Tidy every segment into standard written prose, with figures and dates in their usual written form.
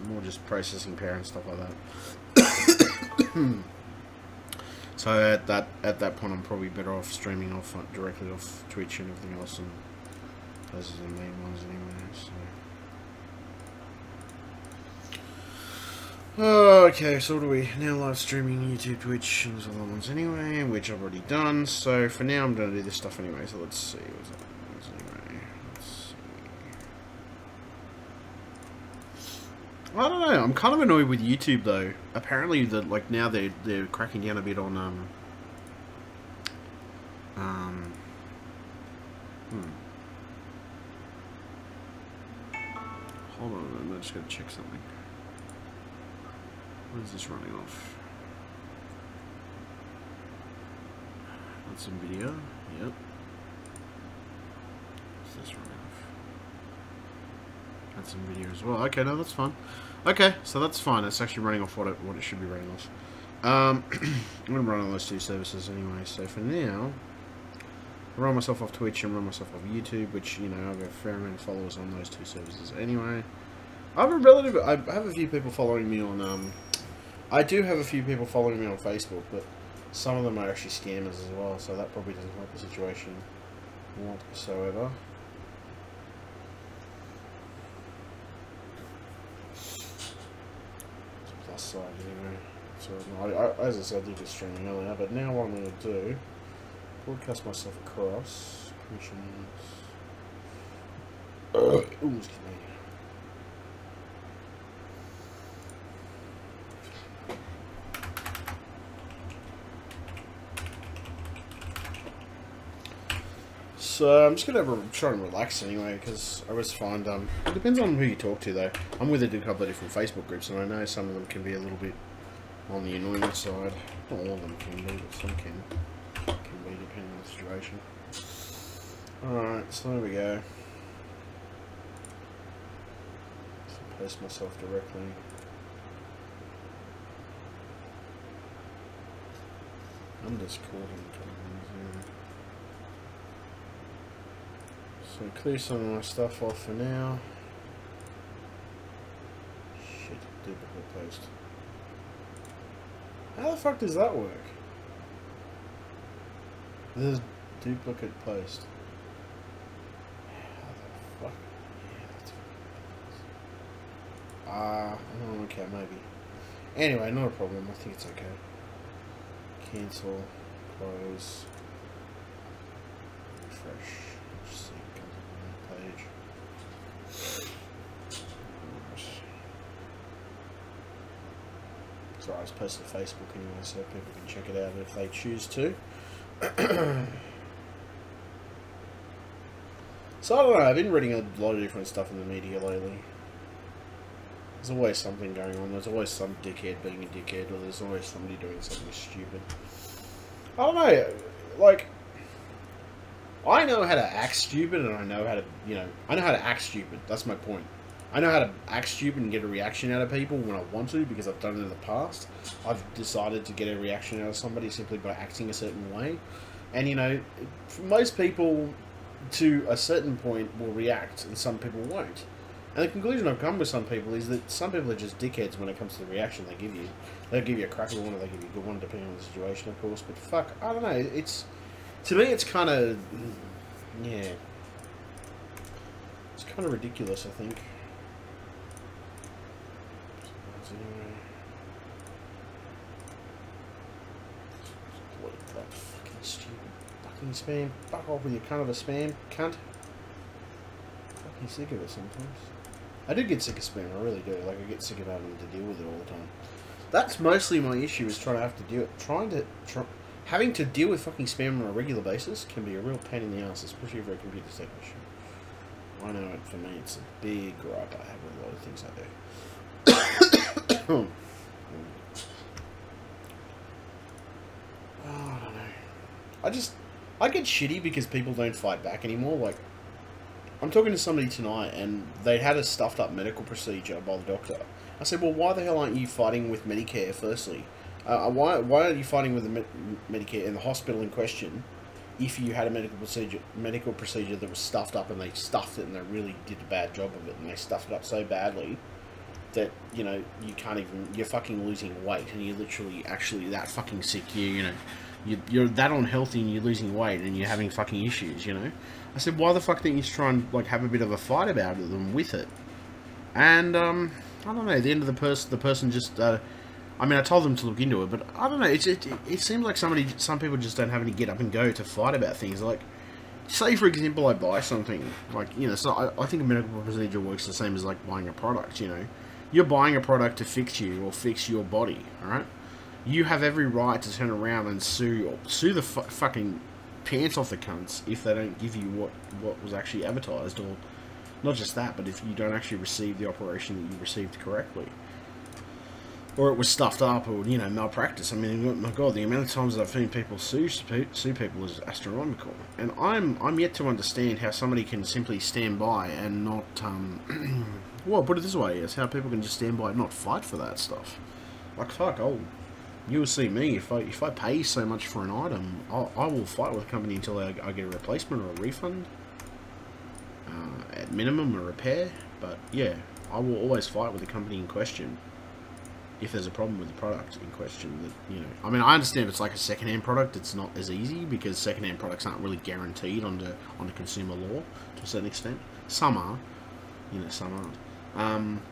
more just processing power and stuff like that. So at that point, I'm probably better off streaming off directly off Twitch and everything else, and those are the main ones anyway. So. Okay, so what do we now live streaming YouTube, Twitch, and those other ones anyway, which I've already done. So for now, I'm going to do this stuff anyway. So let's see what's up. I don't know. I'm kind of annoyed with YouTube though. Apparently, now they're cracking down a bit on Hold on a minute. I'm just gonna check something. What is this running off? That's some video. Yep. What's this running off? That's some video as well. Okay, no, that's fine. Okay, so that's fine. It's actually running off what it should be running off. I'm going to run on those two services anyway. So for now, I run myself off Twitch and run myself off YouTube, which, you know, I've got a fair amount of followers on those two services anyway. I have a few people following me on, I do have a few people following me on Facebook, but some of them are actually scammers as well, so that probably doesn't help the situation whatsoever. Side anyway. So as I said, I did this streaming earlier, but now what I'm going to do, broadcast myself across, permissions, ooh, excuse me. So I'm just going to try and relax anyway, because I always find, it depends on who you talk to though. I'm with a couple of different Facebook groups, and I know some of them can be a little bit on the annoying side. Not all of them can be, but some can be depending on the situation. Alright, so there we go. So post myself directly. I'm just calling. So clear some of my stuff off for now. Shit, duplicate post. How the fuck does that work? There's duplicate post. How the fuck? Yeah, that's okay, maybe. Anyway, not a problem. I think it's okay. Cancel, close, refresh. Page. Sorry, I was posting to Facebook anyway, so people can check it out if they choose to. So I don't know, I've been reading a lot of different stuff in the media lately. There's always something going on, there's always some dickhead being a dickhead, or there's always somebody doing something stupid. I don't know, like, I know how to act stupid, and I know how to, I know how to act stupid. That's my point. I know how to act stupid and get a reaction out of people when I want to, because I've done it in the past. I've decided to get a reaction out of somebody simply by acting a certain way. And, for most people, to a certain point, will react, and some people won't. And the conclusion I've come with some people is that some people are just dickheads when it comes to the reaction they give you. They'll give you a crappy one, or they'll give you a good one, depending on the situation, of course. But fuck, I don't know, it's... To me, it's kind of, yeah, it's kind of ridiculous, I think. Anyway, what that fucking stupid fucking spam. Fuck off with your cunt of a spam, cunt. Fucking sick of it sometimes. I do get sick of spam, I really do. Like, I get sick of having to deal with it all the time. That's mostly my issue, is trying to have to deal having to deal with fucking spam on a regular basis can be a real pain in the ass, especially for a computer technician. I know it, for me, it's a big gripe I have with a lot of things I do. Oh, I don't know. I get shitty because people don't fight back anymore. Like, I'm talking to somebody tonight, and they had a stuffed up medical procedure by the doctor. I said, well, why the hell aren't you fighting with Medicare, firstly? Why aren't you fighting with the Medicare in the hospital in question if you had a medical procedure that was stuffed up, and they stuffed it, and they really did a bad job of it, and they stuffed it up so badly that, you know, you're fucking losing weight, and you're literally actually that fucking sick, you know, you're that unhealthy and you're losing weight and you're having fucking issues, you know. I said, why the fuck don't you try and, like, have a bit of a fight about them with it? And, I don't know, at the end of the person just, I mean, I told them to look into it, but I don't know, it seems like some people just don't have any get up and go to fight about things. Like, say, for example, I buy something, like, you know, so I think a medical procedure works the same as, like, buying a product, you know. You're buying a product to fix you or fix your body, alright? You have every right to turn around and sue the fucking pants off the cunts if they don't give you what was actually advertised, or not just that, but if you don't actually receive the operation that you received correctly, or it was stuffed up, or, you know, malpractice. I mean, my God, the amount of times that I've seen people sue people is astronomical, and I'm yet to understand how somebody can simply stand by and not well, put it this way, it's how people can just stand by and not fight for that stuff. Like, fuck, you will see me, if I pay so much for an item, I will fight with a company until I get a replacement or a refund, at minimum a repair. But yeah, I will always fight with the company in question if there's a problem with the product in question. That, you know, I mean, I understand if it's like a second-hand product, it's not as easy, because second-hand products aren't really guaranteed under consumer law to a certain extent. Some are, you know, some aren't.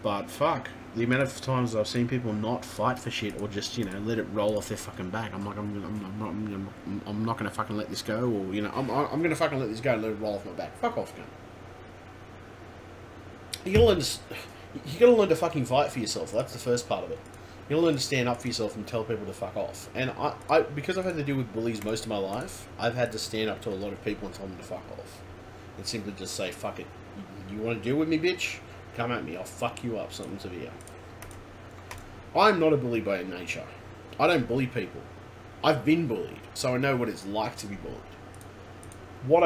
But fuck, the amount of times I've seen people not fight for shit, or just, you know, let it roll off their fucking back. I'm like, I'm not gonna fucking let this go, or, you know, I'm gonna fucking let this go and let it roll off my back. Fuck off, gun. You gotta learn to fucking fight for yourself. That's the first part of it. You gotta learn to stand up for yourself and tell people to fuck off. And because I've had to deal with bullies most of my life, I've had to stand up to a lot of people and tell them to fuck off, and simply just say, fuck it. You want to deal with me, bitch? Come at me, I'll fuck you up, something severe. I'm not a bully by nature. I don't bully people. I've been bullied, so I know what it's like to be bullied. What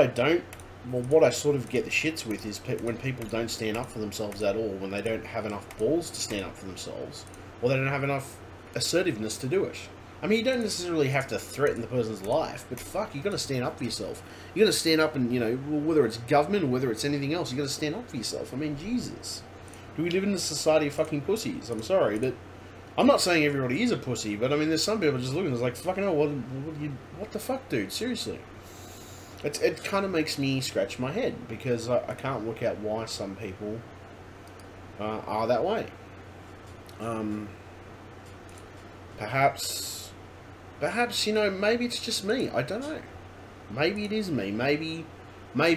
I sort of get the shits with is when people don't stand up for themselves at all, when they don't have enough balls to stand up for themselves, or they don't have enough assertiveness to do it. I mean, you don't necessarily have to threaten the person's life, but fuck, you got to stand up for yourself. You got to stand up, and, you know, whether it's government or whether it's anything else, you got to stand up for yourself. I mean, Jesus, do we live in a society of fucking pussies? I'm sorry, but I'm not saying everybody is a pussy, but I mean, there's some people just looking, it's like, fucking hell, what the fuck, dude? Seriously, it kind of makes me scratch my head, because I can't work out why some people are that way. Perhaps, you know, maybe it's just me. I don't know. Maybe it is me. Maybe,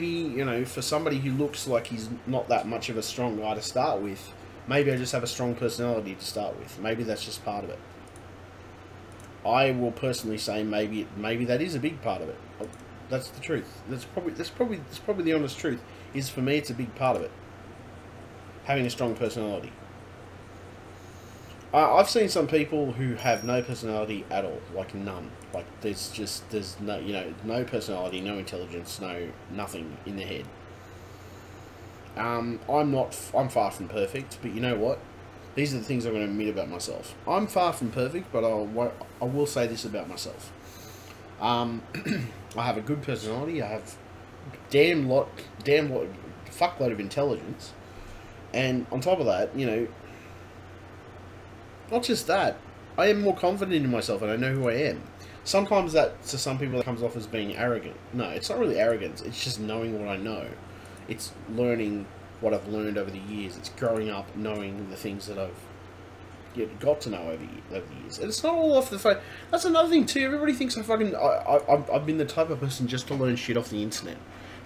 you know, for somebody who looks like he's not that much of a strong guy to start with, maybe I just have a strong personality to start with. Maybe that's just part of it. I will personally say maybe that is a big part of it. That's the truth. That's probably the honest truth. Is, for me, it's a big part of it. Having a strong personality. I've seen some people who have no personality at all, like none. Like there's no, you know, no personality, no intelligence, nothing in their head. I'm far from perfect, but you know what? These are the things I'm going to admit about myself. I'm far from perfect, but I will say this about myself. I have a good personality. I have fuckload of intelligence, and on top of that, you know. Not just that, I am more confident in myself and I know who I am. Sometimes that, to some people, that comes off as being arrogant. No, it's not really arrogance, it's just knowing what I know. It's learning what I've learned over the years. It's growing up knowing the things that I've got to know over the years. And it's not all off the phone. That's another thing too, everybody thinks I've been the type of person just to learn shit off the internet.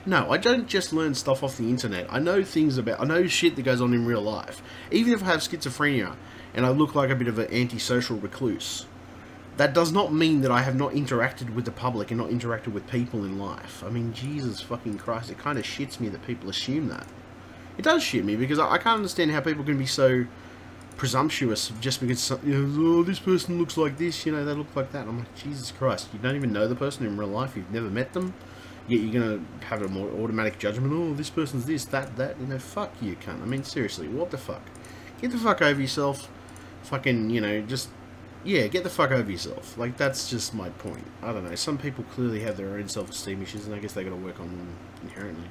No, I don't just learn stuff off the internet. I know shit that goes on in real life. Even if I have schizophrenia, and I look like a bit of an antisocial recluse, that does not mean that I have not interacted with the public and not interacted with people in life. I mean, Jesus fucking Christ, it kind of shits me that people assume that. It does shit me, because I can't understand how people can be so presumptuous just because, you know, oh, this person looks like this, you know, they look like that. I'm like, Jesus Christ, you don't even know the person in real life, you've never met them, yet you're going to have a more automatic judgment, oh, this person's this, that, you know, fuck you, cunt. I mean, seriously, what the fuck? Get the fuck over yourself. Fucking, you know, just, yeah, get the fuck over yourself. Like, that's just my point. I don't know, some people clearly have their own self-esteem issues, and I guess they gotta work on them inherently.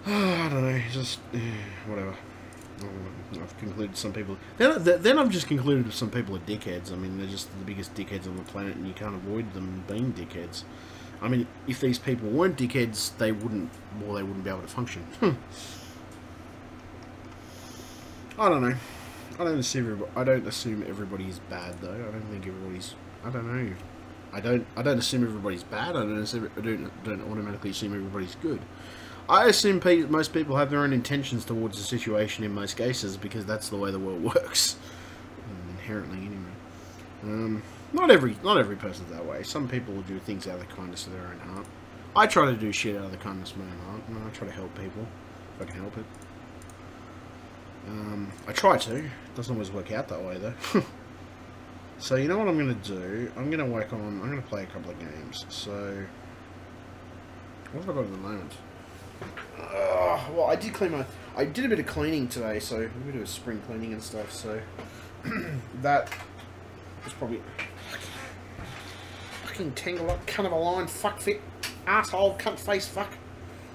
I don't know, just, whatever. I've concluded some people... Then I've just concluded some people are dickheads. I mean, they're just the biggest dickheads on the planet, and you can't avoid them being dickheads. I mean, if these people weren't dickheads, they wouldn't be able to function. I don't know. I don't assume everybody is bad, though. I don't think everybody's... I don't know. I don't assume everybody's bad. I don't automatically assume everybody's good. I assume most people have their own intentions towards the situation in most cases, because that's the way the world works. Inherently, anyway. Not every person's that way. Some people will do things out of the kindness of their own heart. I try to do shit out of the kindness of my own heart, and I try to help people if I can help it. I try to. It doesn't always work out that way, though. So you know what I'm going to do? I'm going to play a couple of games. So what have I got at the moment? Well, I did a bit of cleaning today, so we do a spring cleaning and stuff. So that was probably fucking tangle up, cunt of a line, fuck fit, asshole, cunt face, fuck.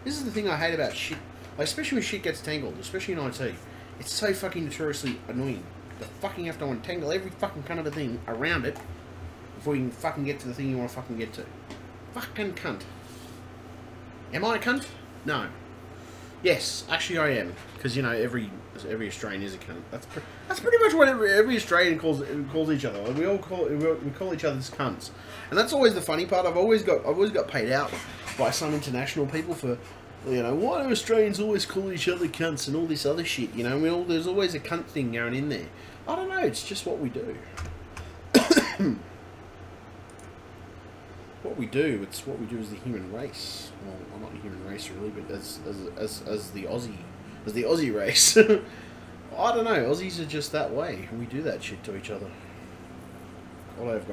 This is the thing I hate about shit, like, especially when shit gets tangled, especially in IT. It's so fucking notoriously annoying. You fucking have to untangle every fucking cunt of a thing around it before you can fucking get to the thing you want to fucking get to. Fucking cunt. Am I a cunt? No. Yes, actually I am. Because, you know, every Australian is a cunt. That's pretty much what every Australian calls each other. Like, we call each other's cunts. And that's always the funny part. I've always got paid out by some international people for, you know, why do Australians always call each other cunts and all this other shit, you know? There's always a cunt thing going in there. I don't know, it's just what we do. It's what we do as the human race. Well, I'm not a human race really, but as the Aussie race. I don't know, Aussies are just that way. We do that shit to each other.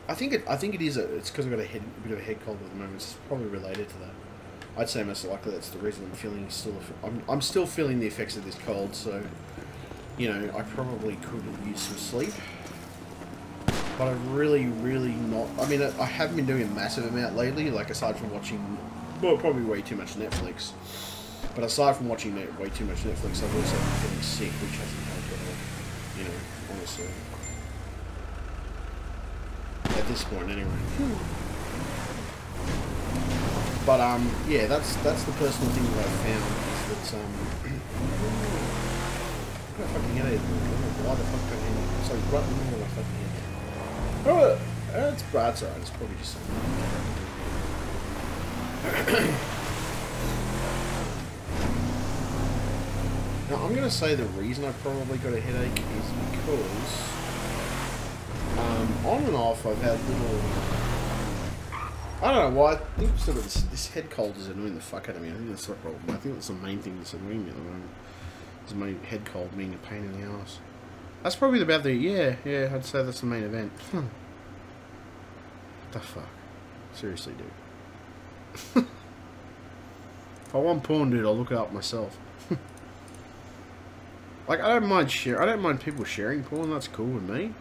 I think it is. It's because I've got a bit of a head cold at the moment. It's probably related to that. I'd say most likely that's the reason I'm feeling I'm still feeling the effects of this cold. So, you know, I probably could use some sleep. But I've really not. I mean, I haven't been doing a massive amount lately. Like, aside from watching, well, probably way too much Netflix. But aside from watching way too much Netflix, I've also been feeling sick, which hasn't helped at all. You know, honestly. At this point, anyway. But yeah, that's the personal thing that I've found is that I fucking get it. Why the fuck don't I? Sorry, right in the middle of my fucking head. Oh, that's alright. It's probably just something. Now, I'm gonna say the reason I probably got a headache is because on and off I've had little. I don't know why. I think sort of this head cold is annoying the fuck out of me. I think that's the problem. I think that's the main thing that's annoying me at the moment. Is my head cold being a pain in the ass. That's probably about the yeah. I'd say that's the main event. What the fuck? Seriously, dude. If I want porn, dude, I'll look it up myself. Like, I don't mind people sharing porn. That's cool with me.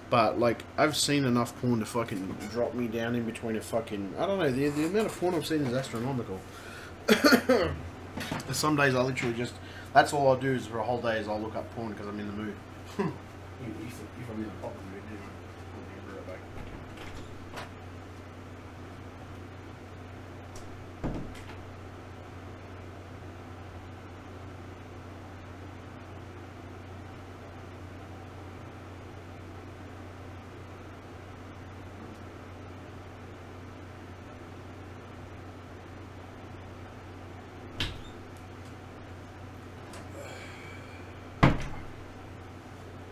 But, like, I've seen enough porn to fucking drop me down in between a fucking... I don't know, the amount of porn I've seen is astronomical. Some days I literally just... That's all I'll do is for a whole day is I'll look up porn because I'm in the mood. if I'm in a proper mood, anyway. I'll be right back.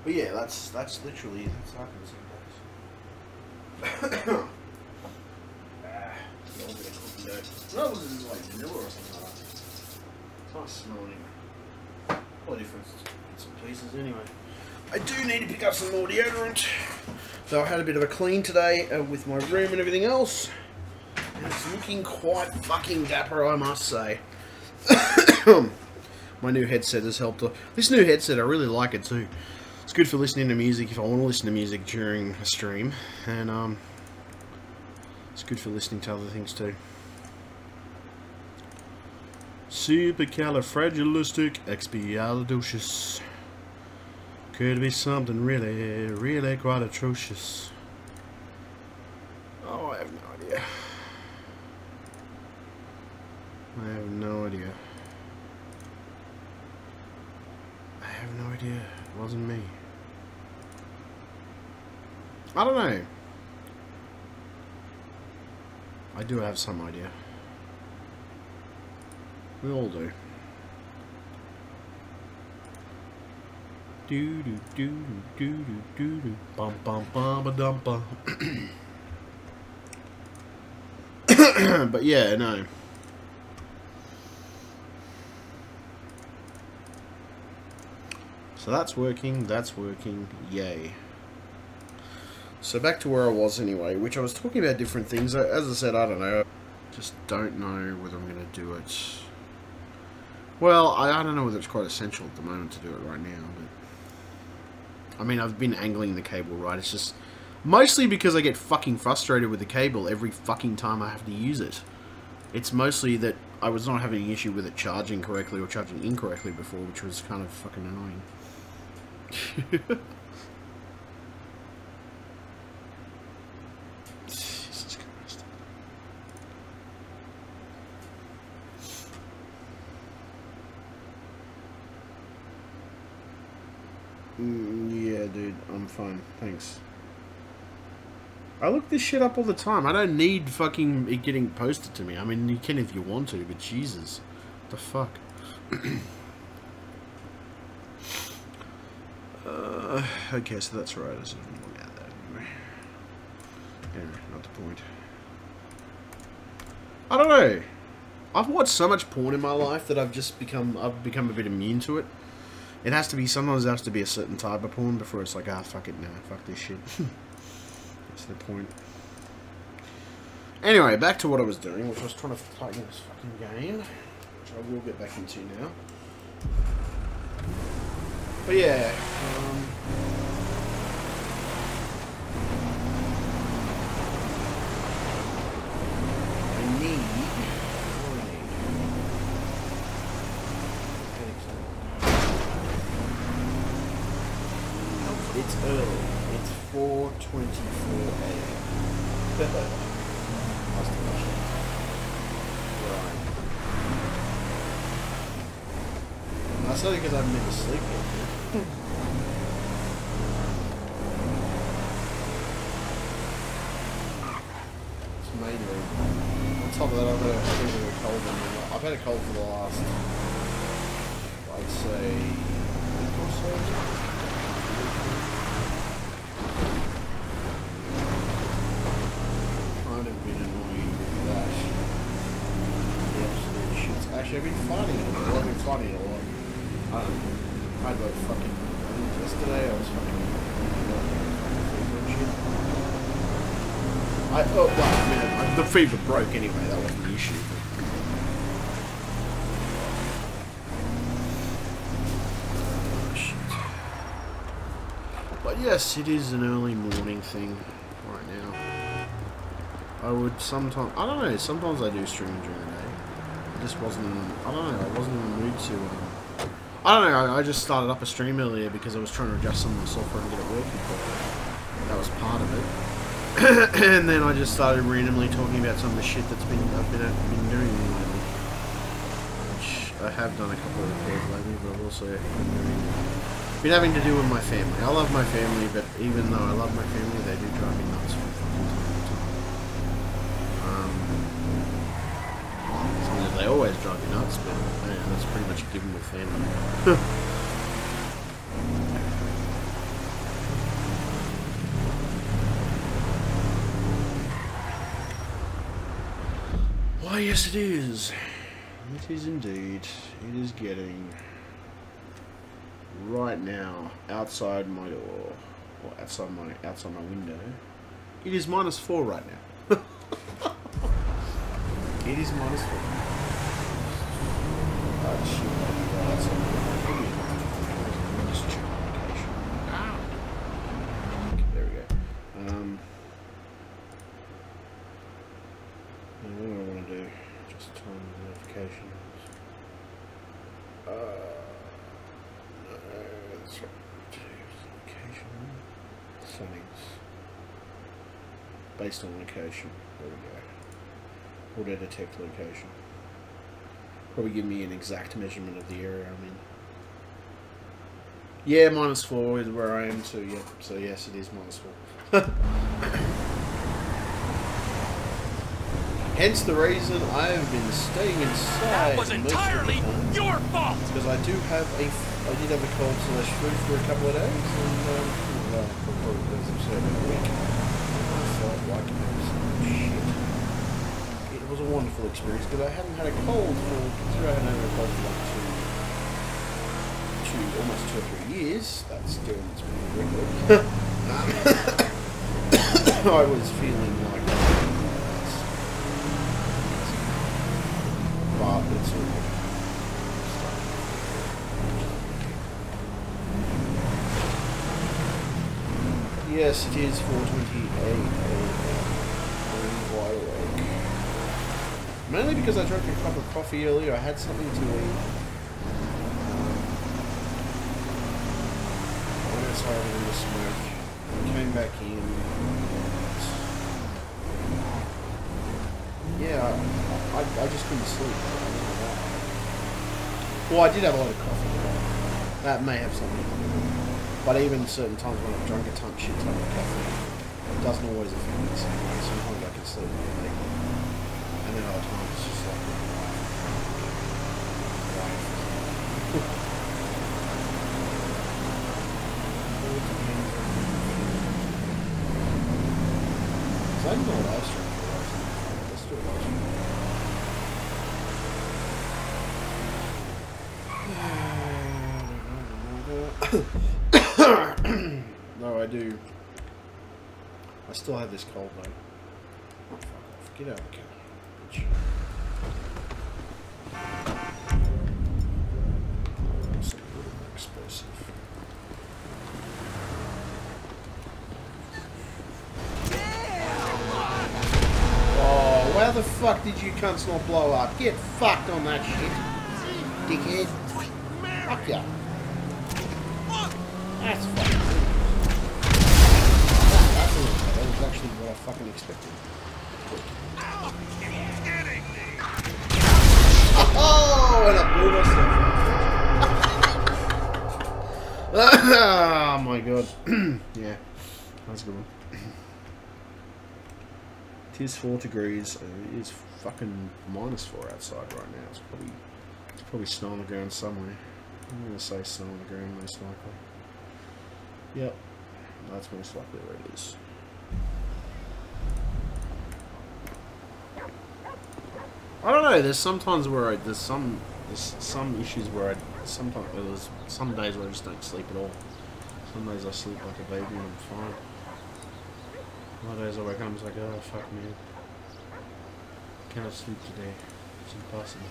But yeah, that's literally that's happening some days. A little bit of cookie dough. No, this is like vanilla or something like that. It's nice smelling. All different bits and pieces anyway. I do need to pick up some more deodorant. So I had a bit of a clean today with my room and everything else. And it's looking quite fucking dapper, I must say. My new headset has helped. This new headset, I really like it too. It's good for listening to music if I want to listen to music during a stream, and it's good for listening to other things too. Supercalifragilisticexpialidocious. Could be something really, really quite atrocious. Oh, I have no idea. I have no idea. I have no idea. It wasn't me. I don't know. I do have some idea. We all do. Do do do do do do do bum bum bum ba dum bum. But yeah, no. So that's working, yay. So back to where I was anyway, which I was talking about different things. As I said, I don't know. Just don't know whether I'm going to do it. Well, I don't know whether it's quite essential at the moment to do it right now, but... I mean, I've been angling the cable, right? It's just... Mostly because I get fucking frustrated with the cable every fucking time I have to use it. It's mostly that I was not having an issue with it charging correctly or charging incorrectly before, which was kind of fucking annoying. Jesus Christ. Yeah, dude, I'm fine. Thanks. I look this shit up all the time. I don't need fucking it getting posted to me. I mean, you can if you want to, but Jesus. What the fuck? Okay, so that's right. I just didn't look at that anyway. Anyway, not the point. I don't know. I've watched so much porn in my life that I've become a bit immune to it. It has to be, sometimes it has to be a certain type of porn before it's like, ah, fuck it, nah, fuck this shit. That's the point. Anyway, back to what I was doing, which was trying to play this fucking game, which I will get back into now. But yeah, it's early. It's 4:24 AM. Right. That's only because I haven't been to sleep yet. It's mainly. On top of that, I've had a cold. I've had a cold for the last, I'd say, week or so. Actually, I've been fighting it a lot. I've been fighting it a lot. I don't know. I had like fucking... yesterday I was fucking... well, I mean, the fever broke anyway. That wasn't the issue. Oh, shit. But yes, it is an early morning thing right now. I would sometimes... I don't know. Sometimes I do stream during the day. Just wasn't, I don't know, I wasn't in the mood to, I don't know, I just started up a stream earlier because I was trying to adjust some of the software and get it working properly. That was part of it. And then I just started randomly talking about some of the shit that's I've been doing lately. Which I have done a couple of repairs lately, but I've also been having to do with my family. I love my family, but even though I love my family, they do drive me nuts from fucking time to time. They always drive me nuts, but man, that's pretty much a given with family. Why, yes it is. It is indeed. It is getting right now outside my door, or outside my window. It is -4 right now. It is -4. There we go. What do I want to do? Just turn the notifications. No, that's right. plannings. Based on location. There we go. Auto detect location. Probably give me an exact measurement of the area I'm in. Yeah, -4 is where I am too, yeah. So yes, it is -4. Hence the reason I have been staying inside. That was entirely your fault! Because I did have a cold slash flu for a couple of days, and well, probably because I'm so weak. I felt like it was shit. It was a wonderful experience because I hadn't had a cold for, considering I hadn't had a cold for like almost 2 or 3 years. That's still it's been really good. I was feeling like but it's all good. Yes, it is 4:28 I'm wide awake. Mainly because I drank a cup of coffee earlier. I had something to eat. I went outside in the smoke. Came back in. Yeah, I just couldn't sleep. Well, I did have a lot of coffee. That may have something to do with it. But even certain times when I've drunk a ton shit ton of coffee, it doesn't always affect me the same way. Sometimes I can sleep really late. And then other times it's just like... Is that even a live stream for live stream? Let's do a live stream. No, I do. I still have this cold though. Oh, fuck off. Get out of the car, bitch. That's a little more explosive. Oh, why the fuck did you cunts not blow up? Get fucked on that shit, dickhead. Fuck ya. That's fucking cool. That was actually what I fucking expected. Oh, and I blew myself. Oh my god. Yeah, that's a good one. It is 4 degrees and it is fucking -4 outside right now. It's probably snow on the ground somewhere. I'm gonna say snow on the ground most likely. Yep, that's most likely where it is. I don't know. There's sometimes where there's some issues where sometimes there's some days where I just don't sleep at all. Some days I sleep like a baby and I'm fine. Other days I wake up and I'm like, oh fuck me, cannot sleep today. It's impossible.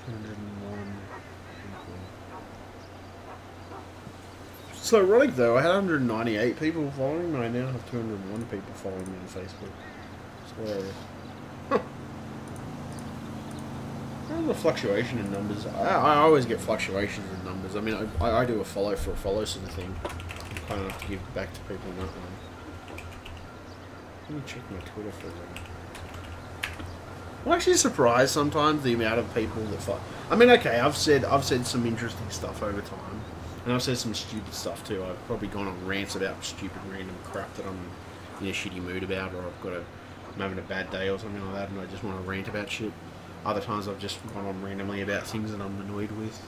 201 people. It's ironic though, I had 198 people following me, I now have 201 people following me on Facebook. It's hilarious. Huh. There's a fluctuation in numbers. I always get fluctuations in numbers. I mean, I do a follow for a follow sort of thing. I'm kind of have to give back to people in that way. Let me check my Twitter for a second. I'm actually surprised sometimes the amount of people that follow. I mean, okay, I've said some interesting stuff over time, and I've said some stupid stuff too. I've probably gone on rants about stupid random crap that I'm in a shitty mood about, or I'm having a bad day or something like that, and I just want to rant about shit. Other times I've just gone on randomly about things that I'm annoyed with,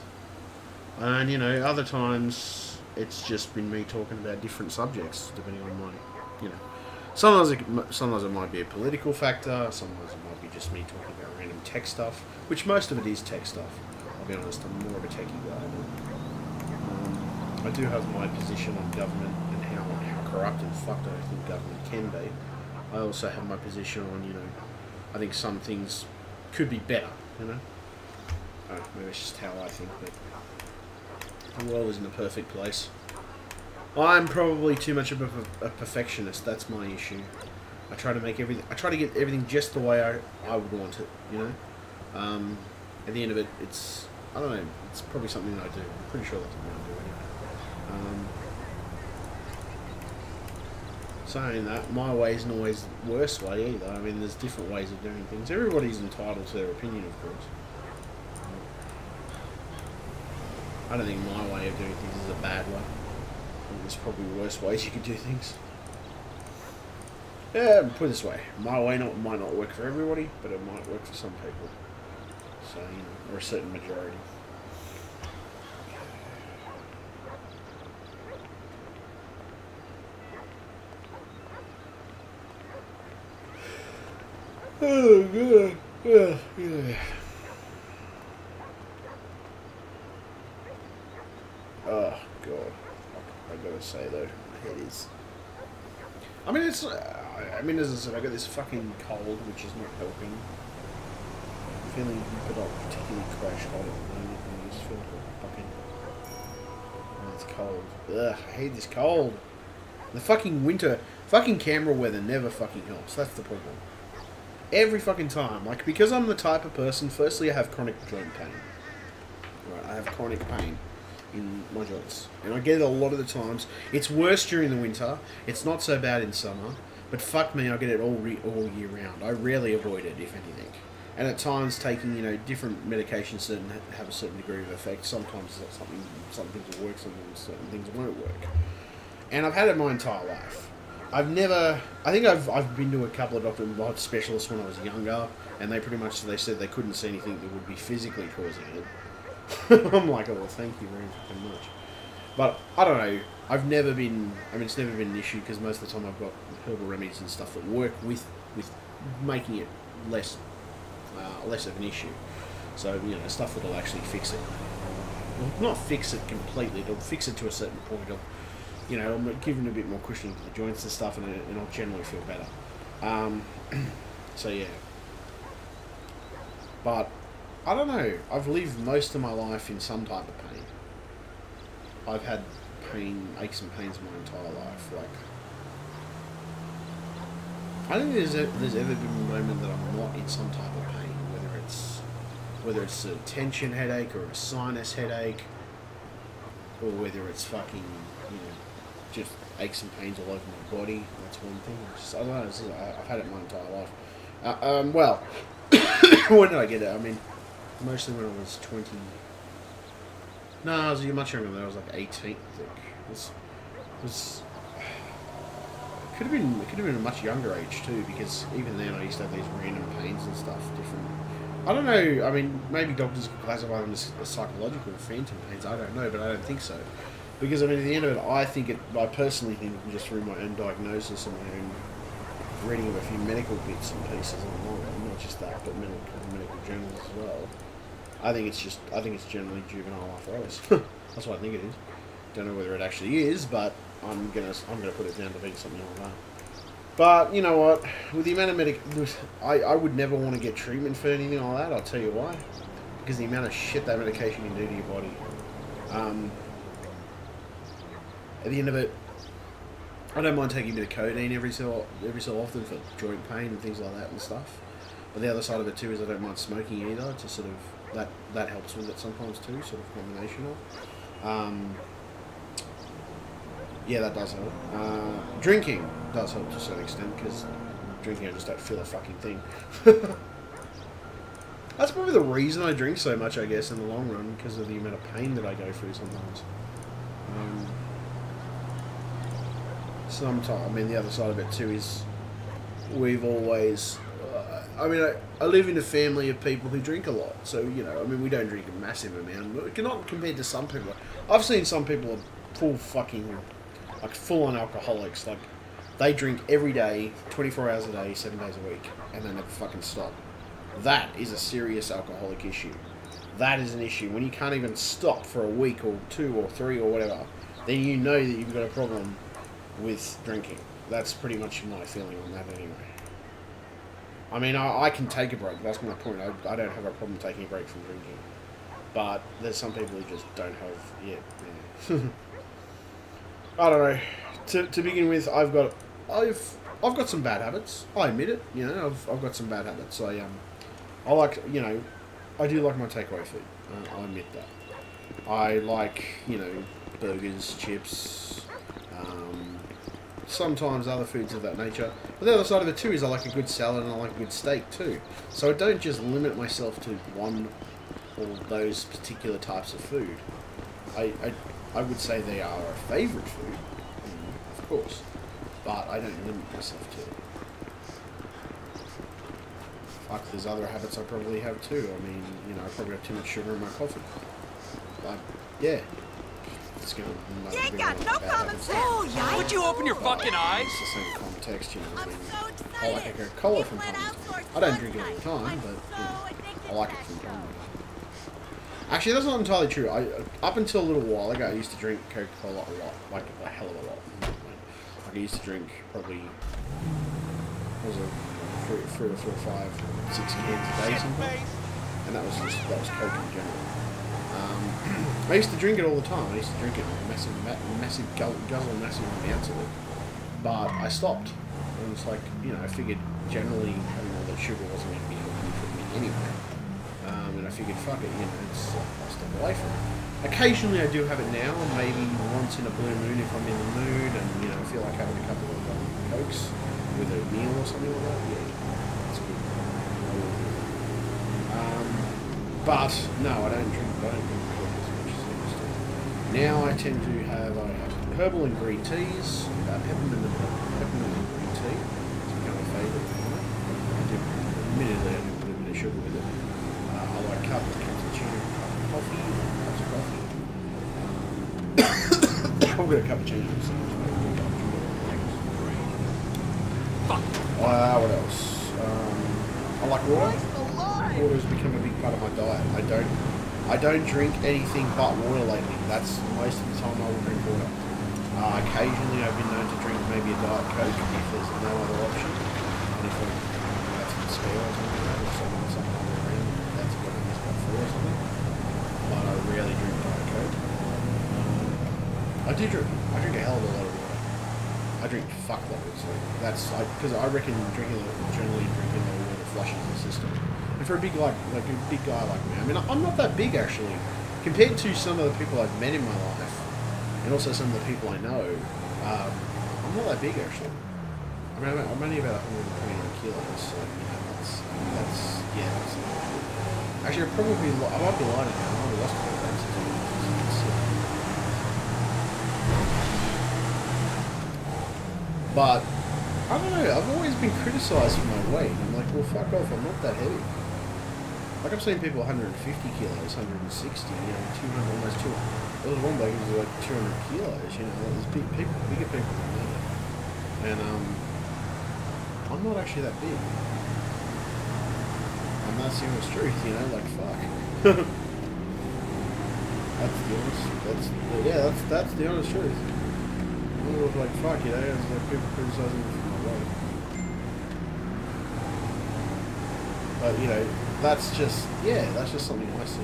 and you know, other times it's just been me talking about different subjects depending on my, you know. Sometimes it might be a political factor, sometimes it might be just me talking about random tech stuff, which most of it is tech stuff. I'll be honest, I'm more of a techie guy. I do have my position on government and how corrupt and fucked I think government can be. I also have my position on, you know, I think some things could be better, you know? Maybe it's just how I think, but the world isn't a perfect place. I'm probably too much of a perfectionist. That's my issue. I try to make everything. I try to get everything just the way I would want it. You know, at the end of it, it's, I don't know, it's probably something that I do. I'm pretty sure that's what I do anyway. Saying that, my way isn't always the worst way either. I mean, there's different ways of doing things. Everybody's entitled to their opinion, of course. I don't think my way of doing things is a bad way. I think there's probably worse ways you could do things. Yeah, put it this way, my way might not work for everybody, but it might work for some people. So, you know, or a certain majority. Oh, good. Yeah. Oh, God. I gotta say, though, my head is... I mean, it's... I mean, as I said, I got this fucking cold, which is not helping. I'm feeling particularly crash hot at the moment, and I just feel like fucking... Oh, it's cold. Ugh, I hate this cold. The fucking winter... Fucking camera weather never fucking helps. That's the problem. Every fucking time. Like, because I'm the type of person... Firstly, I have chronic joint pain. Right, I have chronic pain in my joints, and I get it a lot of the times. It's worse during the winter. It's not so bad in summer, but fuck me, I get it all year round. I rarely avoid it, if anything. And at times, taking, you know, different medications that have a certain degree of effect. Sometimes some things will work, sometimes certain things won't work. And I've had it my entire life. I think I've been to a couple of doctor specialists when I was younger, and they pretty much, they said they couldn't see anything that would be physically causing it. I'm like, oh, well, thank you very fucking much. But, I don't know, it's never been an issue, because most of the time I've got herbal remedies and stuff that work with making it less of an issue. So, you know, stuff that'll actually fix it. Well, not fix it completely, it'll fix it to a certain point. It'll, you know, I'm giving a bit more cushioning to the joints and stuff, and I'll generally feel better. So, yeah. But... I don't know. I've lived most of my life in some type of pain. I've had aches and pains my entire life. Like, I think there's ever been a moment that I'm not in some type of pain, whether it's a tension headache or a sinus headache, or whether it's fucking, you know, just aches and pains all over my body. That's one thing. I don't know. I've had it my entire life. Well, when did I get it? I mean. Mostly when I was 20. No, I was much younger than that. I was like 18, I think. It could have been a much younger age too, because even then I used to have these random pains and stuff. Different. I don't know. I mean, maybe doctors could classify them as psychological phantom pains. I don't know, but I don't think so. Because I mean, at the end of it, I personally think just through my own diagnosis and my own reading of a few medical bits and pieces online, not just that, but medical journals as well. I think it's generally juvenile arthritis. That's what I think it is. Don't know whether it actually is, but I'm gonna put it down to being something like that. But you know what? With the amount of I would never want to get treatment for anything like that. I'll tell you why. Because the amount of shit that medication can do to your body. At the end of it, I don't mind taking a bit of codeine every so often for joint pain and things like that and stuff. But the other side of it too is I don't mind smoking either. To sort of that helps with it sometimes too. Sort of combination of. Yeah, that does help. Drinking does help to a certain extent because drinking I just don't feel a fucking thing. That's probably the reason I drink so much, I guess, in the long run, because of the amount of pain that I go through sometimes. Sometimes, I mean, the other side of it too is we've always... I mean, I live in a family of people who drink a lot, so, you know, I mean, we don't drink a massive amount. Not compared to some people. I've seen some people are full-on alcoholics. Like, they drink every day, 24 hours a day, 7 days a week, and they never fucking stop. That is a serious alcoholic issue. That is an issue. When you can't even stop for a week or 2 or 3 or whatever, then you know that you've got a problem with drinking. That's pretty much my feeling on that anyway. I mean, I can take a break. That's my point. I don't have a problem taking a break from drinking. But there's some people who just don't have... Yeah. I don't know. To begin with, I've got some bad habits. I admit it. You know, I've got some bad habits. I like, you know, I do like my takeaway food. I'll admit that. I like, you know, burgers, chips, sometimes other foods of that nature. But the other side of it too is I like a good salad and I like a good steak too. So I don't just limit myself to one or those particular types of food. I would say they are a favourite food, of course, but I don't limit myself to it. Fuck, there's other habits I probably have too. I mean, you know, I probably have too much sugar in my coffee. But, yeah. It's gonna You ain't got no common sense. Oh, yeah. Would you open your fucking eyes? It's the same context, you know. I mean, so I like a Coca-Cola from time to time. I don't drink it all the time, but you know, I like it from time to time. Actually, that's not entirely true. Up until a little while ago, I used to drink Coca-Cola a lot, like a hell of a lot. Like I used to drink probably, what was it, 3 or 4 or 5, 6 cans a day sometimes, and that was Coke in general. I used to drink it all the time. I used to drink it massive guzzle massive amounts of it, but I stopped. And it's like, you know, I figured generally having all that sugar wasn't going to be healthy for me anyway. And I figured, fuck it, you know, I'll step away from it. Occasionally I do have it now, and maybe once in a blue moon if I'm in the mood and, you know, I feel like having a couple of Cokes with a meal or something like that. Yeah, that's good. But no, I don't drink Coke as much as I used to. Now I tend to have herbal and green teas, peppermint and green tea. It's become a favourite for me. Admittedly, I do put a bit of sugar with it. I like cups of cappuccino, cups of coffee. I'll get a cappuccino. What else? I like water. Water has become a big part of my diet. I don't drink anything but water lately. That's most of the time I will drink water. Occasionally I've been known to drink maybe a Diet Coke if there's no other option. And if that's been spare or something like that, or something around, that's what I'm just got for or something. But I rarely drink Diet Coke. I drink a hell of a lot of water. I drink fuckloads. That's because I reckon generally drinking a lot of water flushes the system. And for a big like a big guy like me, I mean, I'm not that big actually, compared to some of the people I've met in my life, and also some of the people I know. I'm not that big actually. I mean, I'm only about 129 kilos, so you know, that's actually I might be lighter now. I lost a bit of that since But I don't know, I've always been criticised for my weight. I'm like, well, fuck off, I'm not that heavy. Like, I've seen people 150 kilos, 160, you know, 200, almost 200. There was one bloke who was like 200 kilos, you know, there's bigger people than me. And, I'm not actually that big. And that's the honest truth, you know, like, fuck. That's the honest truth. I was like, fuck, you know, it's like people criticising me for my weight. But, you know, that's just something I see.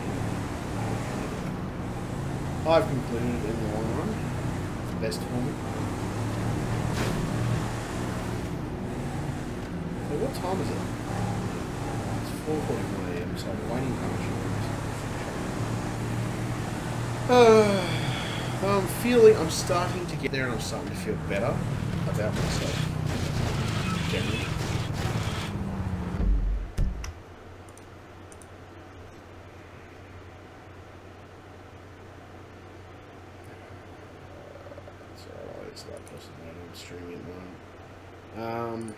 I've concluded in the long run, it's the best for me. So what time is it? It's 4:41 AM, so I'm waiting I'm starting to get there and I'm starting to feel better about myself. Generally. It's alright, it's that person that I'm streaming at the moment.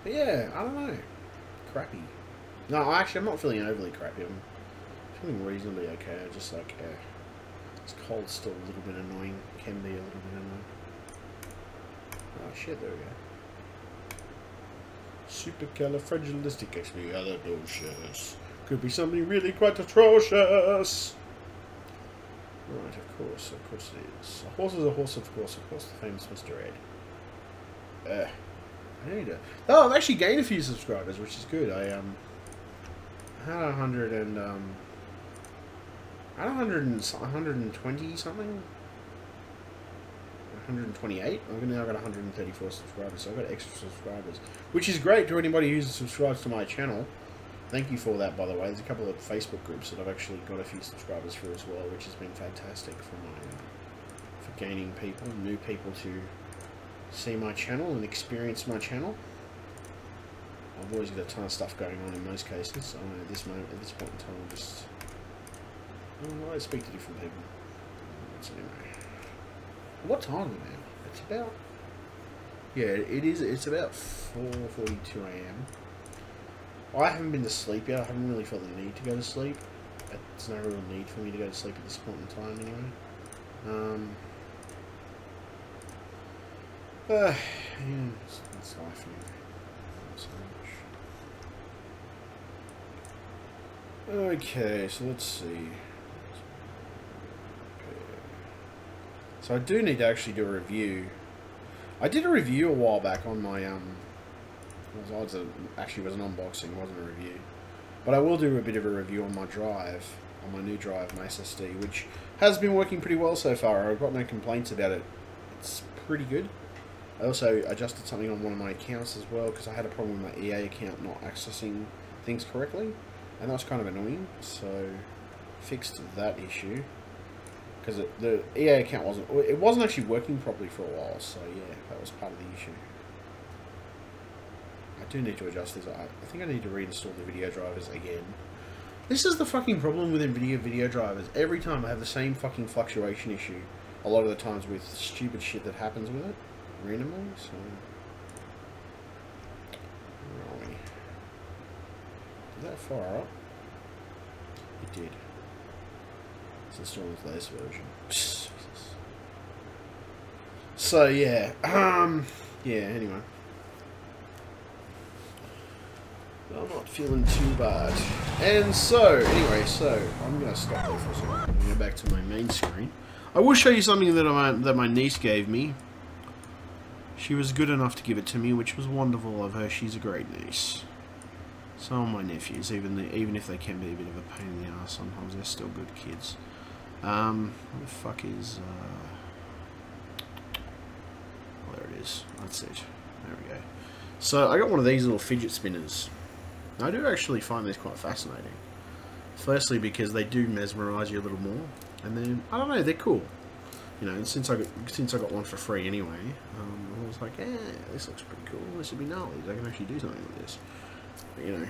But yeah, I don't know. Crappy. No, actually I'm not feeling overly crappy. I'm feeling reasonably okay. I just like, this cold's still a little bit annoying. Can be a little bit annoying. Oh shit, there we go. Supercalifragilisticexpialidocious. Could be something really quite atrocious. Right, of course it is. A horse is a horse, of course the famous Mr. Ed. I need to... Oh, I've actually gained a few subscribers, which is good. I had 100 and, I had 120 something? 128? I've now got 134 subscribers, so I've got extra subscribers. Which is great to anybody who subscribes to my channel. Thank you for that, by the way. There's a couple of Facebook groups that I've actually got a few subscribers for as well, which has been fantastic for gaining people, new people to see my channel and experience my channel. I've always got a ton of stuff going on in most cases. At this point in time, I speak to different people. So anyway, what time is it now? It's about, yeah, it is. It's about 4:42 AM. I haven't been to sleep yet. I haven't really felt the need to go to sleep. There's no real need for me to go to sleep at this point in time, anyway. Yeah, it's life anyway. Not so much. Okay, so let's see. So I do need to actually do a review. I did a review a while back on my actually it was an unboxing, it wasn't a review. But I will do a bit of a review on my drive, on my new drive, my SSD, which has been working pretty well so far. I've got no complaints about it. It's pretty good. I also adjusted something on one of my accounts as well, because I had a problem with my EA account not accessing things correctly, and that was kind of annoying, so fixed that issue. Because the EA account wasn't actually working properly for a while, so yeah, that was part of the issue. I do need to adjust this. I think I need to reinstall the video drivers again. This is the fucking problem with NVIDIA video drivers. Every time I have the same fucking fluctuation issue, a lot of the times with stupid shit that happens with it, randomly, so... Where are we? Did that fire up? It did. Let's install the latest version. Jesus. So yeah, yeah, anyway. I'm not feeling too bad. And so, anyway, I'm going to stop there for a second. I'm going to go back to my main screen. I will show you something that my niece gave me. She was good enough to give it to me, which was wonderful of her. She's a great niece. So are my nephews, even if they can be a bit of a pain in the ass sometimes, they're still good kids. What the fuck is... there it is. That's it. There we go. So, I got one of these little fidget spinners. I do actually find these quite fascinating. Firstly, because they do mesmerise you a little more, and then I don't know, they're cool. You know, and since I got one for free anyway, I was like, this looks pretty cool. This would be gnarly. I can actually do something with this. But, you know,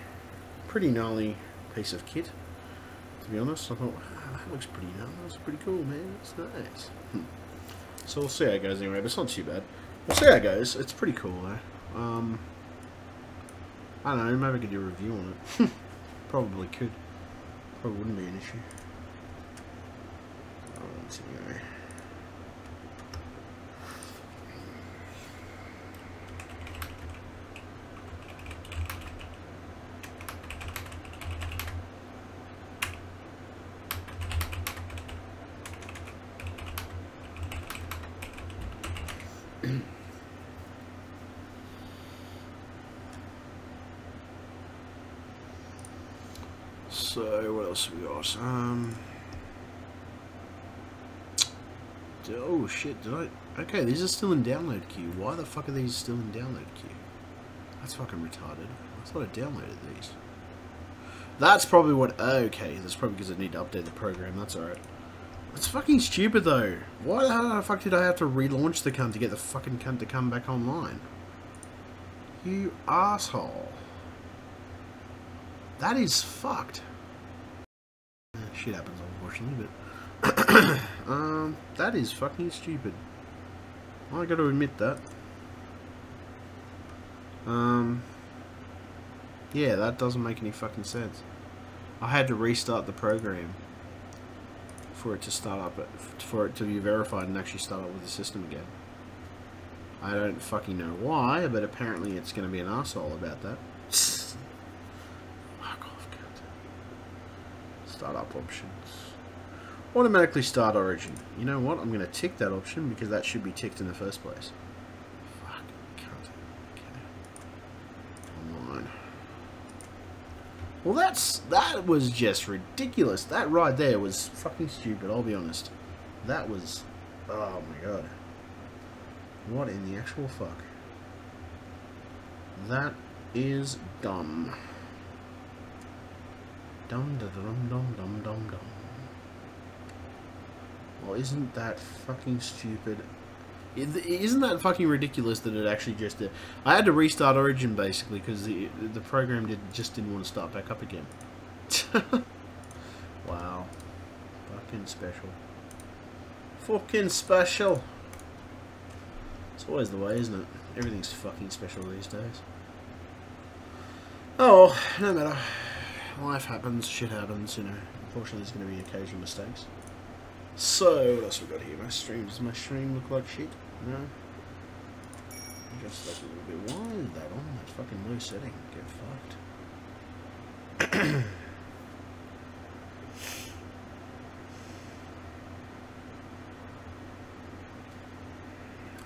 pretty gnarly piece of kit. To be honest, I thought that looks pretty gnarly. That's pretty cool, man. It's nice. So we'll see how it goes anyway. But it's not too bad. We'll see how it goes. It's pretty cool though. I don't know, maybe I could do a review on it. Probably could. Probably wouldn't be an issue. Let's see, anyway. So, what else have we got? Oh shit, did I... Okay, these are still in download queue. Why the fuck are these still in download queue? That's fucking retarded. I thought I downloaded these. That's probably what... Okay, that's probably because I need to update the program. That's alright. That's fucking stupid though. Why the fuck did I have to relaunch the cunt to get the fucking cunt to come back online? You asshole. That is fucked. Shit happens, unfortunately, but that is fucking stupid. I gotta admit that. Yeah, that doesn't make any fucking sense. I had to restart the program for it to start up, for it to be verified and actually start up with the system again. I don't fucking know why, but apparently it's gonna be an arsehole about that. Startup options. Automatically start origin. You know what? I'm going to tick that option because that should be ticked in the first place. Fuck. Can't. Okay. Online. Well, that was just ridiculous. That right there was fucking stupid, I'll be honest. That was... Oh my god. What in the actual fuck? That is dumb. Dum da dum dum dum dum dum. Well, isn't that fucking stupid? Isn't that fucking ridiculous that it actually just did? I had to restart Origin basically because the program just didn't want to start back up again. Wow. Fucking special. Fucking special. It's always the way, isn't it? Everything's fucking special these days. Oh, well, no matter. Life happens, shit happens, you know. Unfortunately, there's going to be occasional mistakes. So, what else we got here? Does my stream look like shit? No? Just like a little bit. Why is that on that fucking low setting? Get fucked.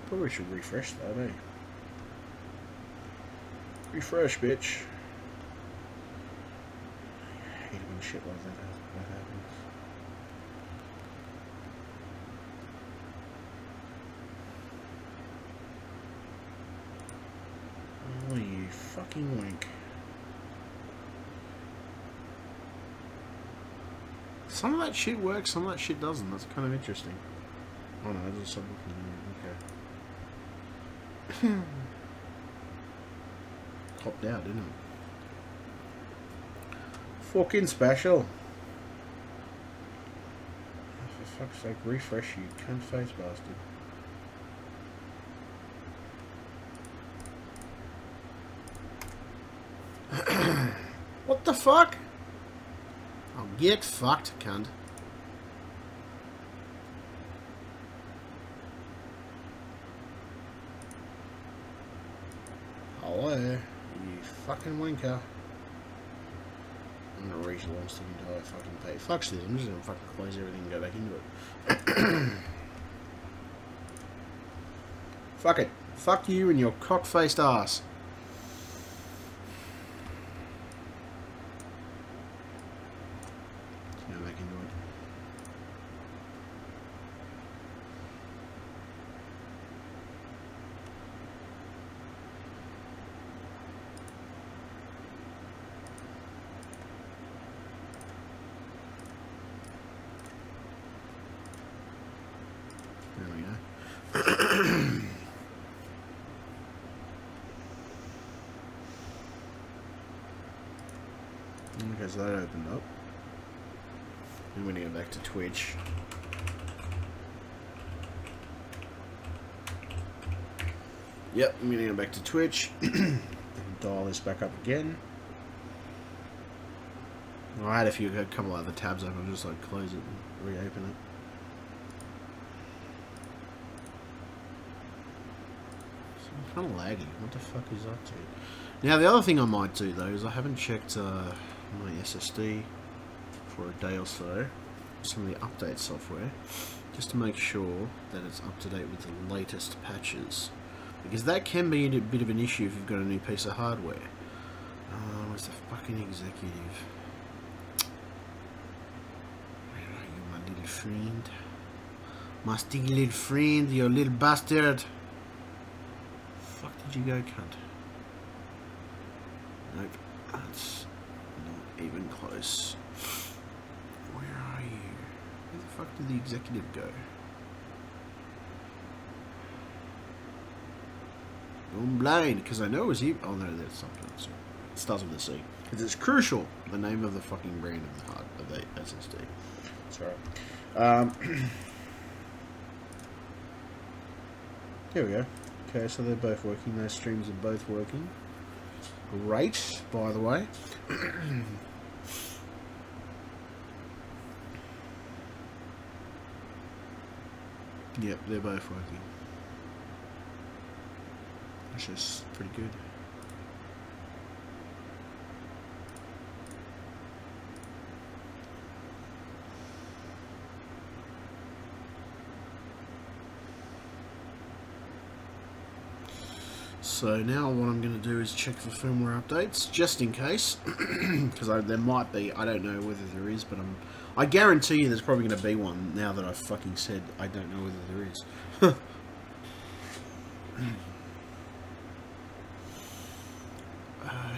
Probably should refresh that, eh? Refresh, bitch. I hate it when shit like that happens. Oh, you fucking wank. Some of that shit works, some of that shit doesn't. That's kind of interesting. Oh no, there's something. Okay. Copped out, didn't it? Fucking special. For fuck's sake, refresh you cunt face bastard. What the fuck? Oh, get fucked, cunt. Hello, you fucking wanker. I'm gonna relaunch the entire fucking page. Fuck this, I'm just gonna fucking close everything and go back into it. Fuck it. Fuck you and your cock-faced ass. Go back into it. There we go. Okay, so that opened up. I'm going to go back to Twitch. Yep, I'm going to go back to Twitch. Dial this back up again. Well, I had a couple other tabs open. I'll just like close it and reopen it. It's kind of laggy. What the fuck is that to? Now the other thing I might do though is I haven't checked my SSD for a day or so. Some of the update software, just to make sure that it's up to date with the latest patches, because that can be a bit of an issue if you've got a new piece of hardware. Where's the fucking executive? Where are you, my little friend? My sticky little friend, you little bastard. Fuck did you go, cunt? Nope, that's not even close. Where are you? Where the fuck did the executive go? I'm blind, because I know it was he. Oh no, that's something else. It starts with a C. Because it's crucial, the name of the fucking brand of the SSD. That's right. Here we go. Okay, so they're both working. Those streams are both working. Great, by the way. Yep, they're both working. That's just pretty good. So now what I'm going to do is check for firmware updates, just in case, because there might be. I don't know whether there is, but I guarantee you there's probably going to be one now that I've fucking said I don't know whether there is.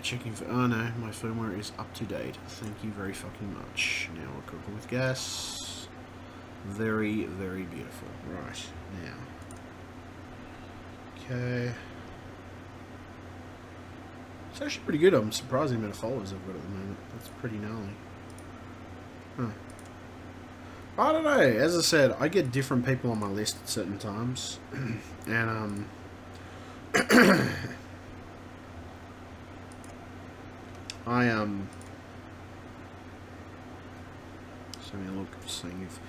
Checking for... Oh no, my firmware is up to date. Thank you very fucking much. Now we're cooking with gas. Very, very beautiful. Right, now. Okay. It's actually pretty good. I'm surprised the amount of followers I've got at the moment. That's pretty gnarly. Huh. I don't know. As I said, I get different people on my list at certain times. And, just having a look, seeing if...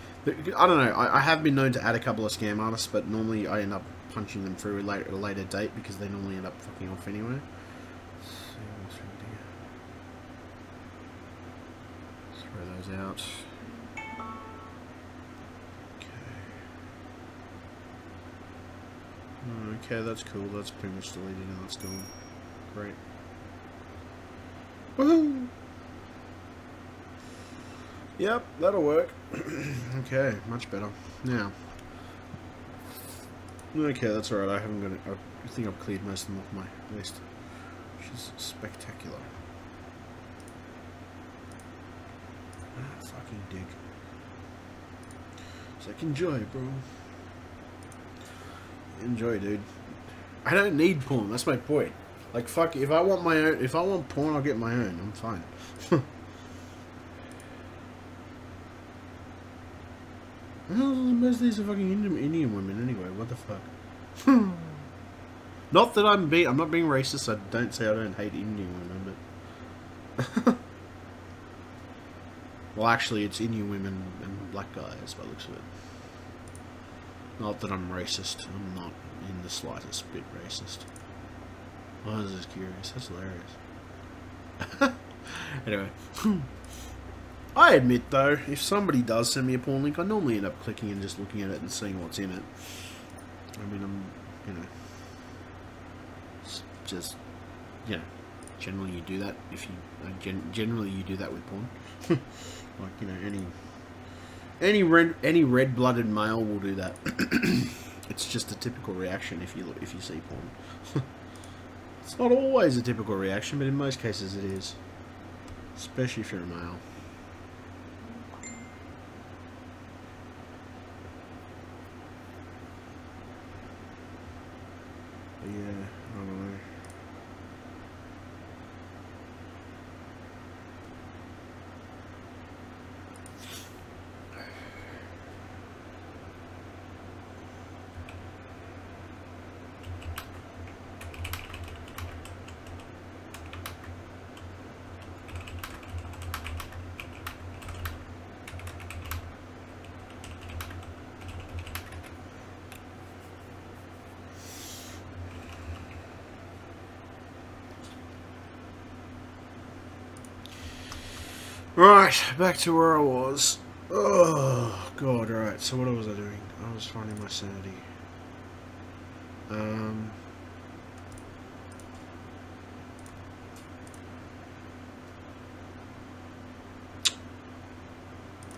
I don't know, I have been known to add a couple of scam artists, but normally I end up punching them through at a later date because they normally end up fucking off anyway. Throw those out. Okay, that's cool. That's pretty much deleted and that's gone. Great. Woohoo! Yep, that'll work. Okay, much better. Now. Okay, that's alright. I haven't got it. I think I've cleared most of them off my list. Which is spectacular. Ah, fucking dig. It's like, enjoy, bro. Enjoy, dude. I don't need porn. That's my point. Like, fuck, if I want my own, if I want porn, I'll get my own. I'm fine. Most of these are fucking Indian women anyway. What the fuck? Not that I'm not being racist. I don't say I don't hate Indian women, but well, actually, it's Indian women and black guys by the looks of it. Not that I'm racist. I'm not in the slightest bit racist. I was just curious. That's hilarious. Anyway. I admit, though, if somebody does send me a porn link, I normally end up clicking and just looking at it and seeing what's in it. I mean, it's just, generally you do that if you, generally you do that with porn. Like, any red-blooded male will do that. It's just a typical reaction if you see porn. It's not always a typical reaction, but in most cases it is. Especially if you're a male. But yeah, I don't know. Right, back to where I was. Oh, God, right. So what was I doing? I was finding my sanity.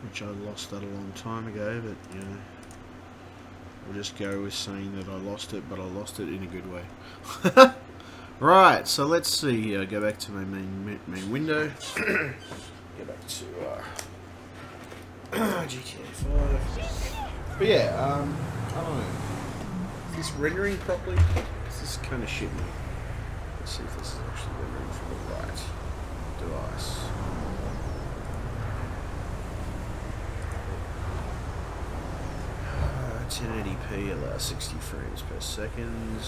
Which I lost that a long time ago, but, we'll just go with saying that I lost it, but I lost it in a good way. Right, so let's see. Go back to my main window. Go back to GTA 5. But yeah, I don't know. Is this rendering properly? Is this kind of shitty? Let's see if this is actually rendering for the right device. 1080p allows 60 frames per second.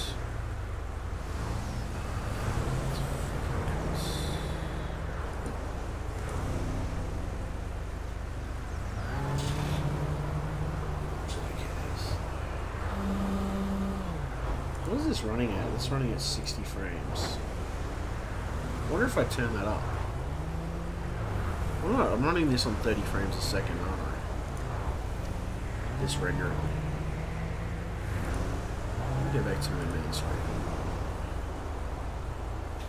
What is this running at? It's running at 60 frames. I wonder if I turn that up. Well, no, I'm running this on 30 frames a second, aren't I? This rendering. Let me go back to my main screen.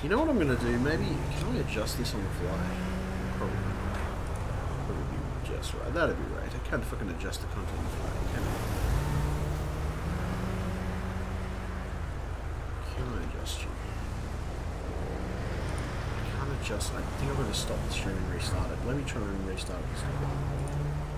You know what I'm going to do? Maybe, can I adjust this on the fly? Probably be just right. That'd be right. I can't fucking adjust the content on the fly, can I? Can I adjust you? I think I'm going to stop the stream and restart it. Let me try and restart it this time.